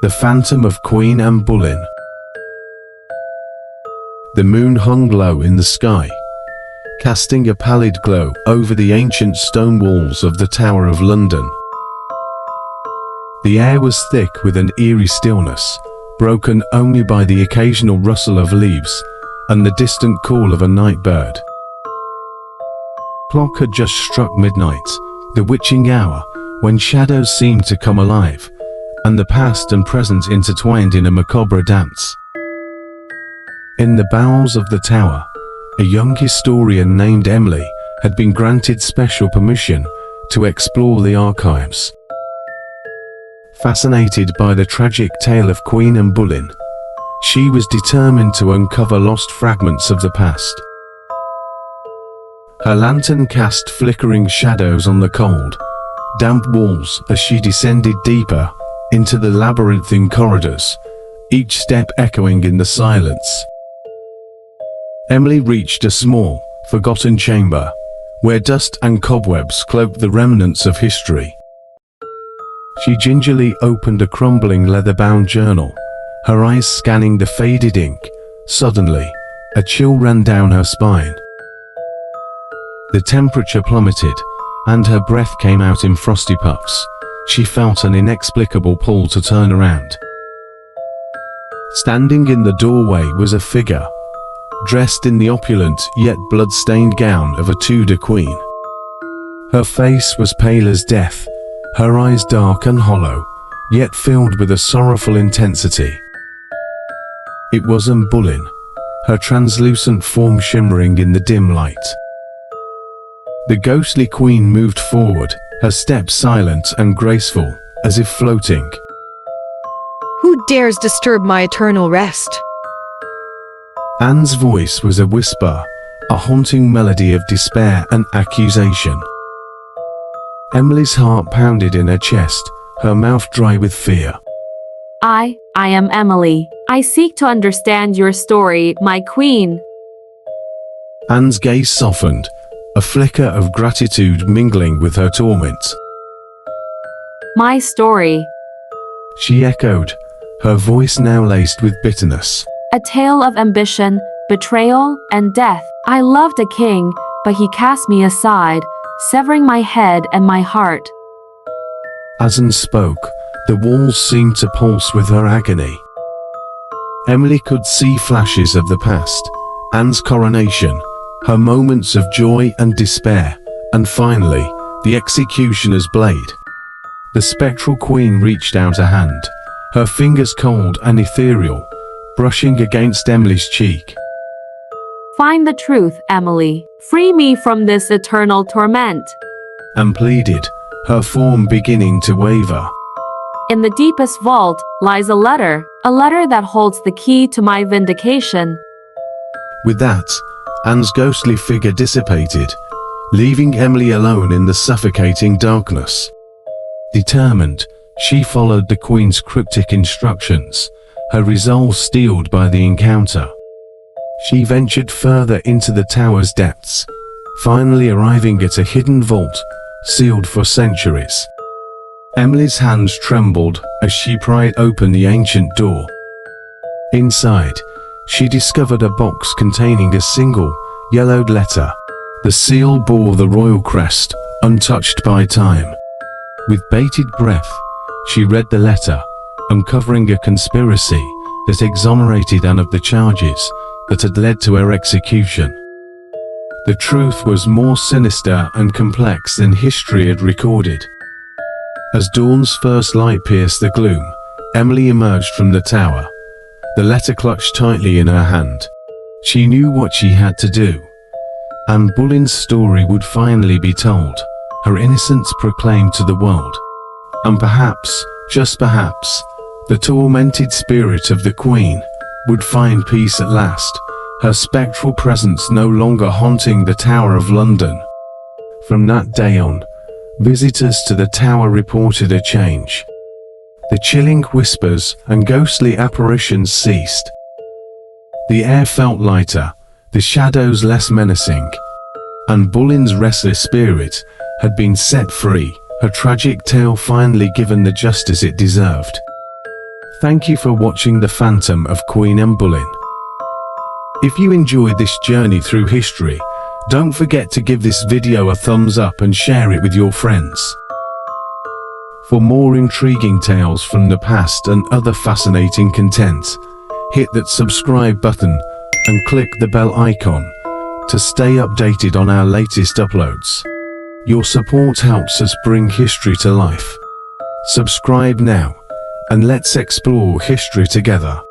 the phantom of Queen Anne Boleyn. The moon hung low in the sky, casting a pallid glow over the ancient stone walls of the Tower of London. The air was thick with an eerie stillness, broken only by the occasional rustle of leaves and the distant call of a night bird. Clock had just struck midnight, the witching hour when shadows seemed to come alive, and the past and present intertwined in a macabre dance. In the bowels of the tower, a young historian named Emily had been granted special permission to explore the archives. Fascinated by the tragic tale of Queen Anne Boleyn, she was determined to uncover lost fragments of the past. Her lantern cast flickering shadows on the cold, damp walls as she descended deeper into the labyrinthine corridors, each step echoing in the silence. Emily reached a small, forgotten chamber, where dust and cobwebs cloaked the remnants of history. She gingerly opened a crumbling leather-bound journal, her eyes scanning the faded ink. Suddenly, a chill ran down her spine. The temperature plummeted, and her breath came out in frosty puffs. She felt an inexplicable pull to turn around. Standing in the doorway was a figure, dressed in the opulent yet blood-stained gown of a Tudor queen. Her face was pale as death, her eyes dark and hollow, yet filled with a sorrowful intensity. It was Anne Boleyn, her translucent form shimmering in the dim light. The ghostly queen moved forward, her step silent and graceful, as if floating. "Who dares disturb my eternal rest?" Anne's voice was a whisper, a haunting melody of despair and accusation. Emily's heart pounded in her chest, her mouth dry with fear. I am Emily. I seek to understand your story, my queen." Anne's gaze softened, a flicker of gratitude mingling with her torment. "My story. She echoed, her voice now laced with bitterness. A tale of ambition, betrayal, and death. I loved a king, but he cast me aside, severing my head and my heart." As Anne spoke, the walls seemed to pulse with her agony. Emily could see flashes of the past, Anne's coronation, her moments of joy and despair, and finally, the executioner's blade. The spectral queen reached out a hand, her fingers cold and ethereal, brushing against Emily's cheek. "Find the truth, Emily. Free me from this eternal torment." Anne pleaded, her form beginning to waver. "In the deepest vault lies a letter that holds the key to my vindication." With that, Anne's ghostly figure dissipated, leaving Emily alone in the suffocating darkness. Determined, she followed the Queen's cryptic instructions, her resolve steeled by the encounter. She ventured further into the tower's depths, finally arriving at a hidden vault, sealed for centuries. Emily's hands trembled as she pried open the ancient door. Inside, she discovered a box containing a single, yellowed letter. The seal bore the royal crest, untouched by time. With bated breath, she read the letter, uncovering a conspiracy that exonerated Anne of the charges that had led to her execution. The truth was more sinister and complex than history had recorded. As dawn's first light pierced the gloom, Emily emerged from the tower, the letter clutched tightly in her hand. She knew what she had to do. Anne Boleyn's story would finally be told, her innocence proclaimed to the world. And perhaps, just perhaps, the tormented spirit of the Queen would find peace at last, her spectral presence no longer haunting the Tower of London. From that day on, visitors to the tower reported a change. The chilling whispers and ghostly apparitions ceased. The air felt lighter, the shadows less menacing. Anne Boleyn's restless spirit had been set free, her tragic tale finally given the justice it deserved. Thank you for watching The Phantom of Queen Anne Boleyn. If you enjoyed this journey through history, don't forget to give this video a thumbs up and share it with your friends. For more intriguing tales from the past and other fascinating content, hit that subscribe button and click the bell icon to stay updated on our latest uploads. Your support helps us bring history to life. Subscribe now, and let's explore history together.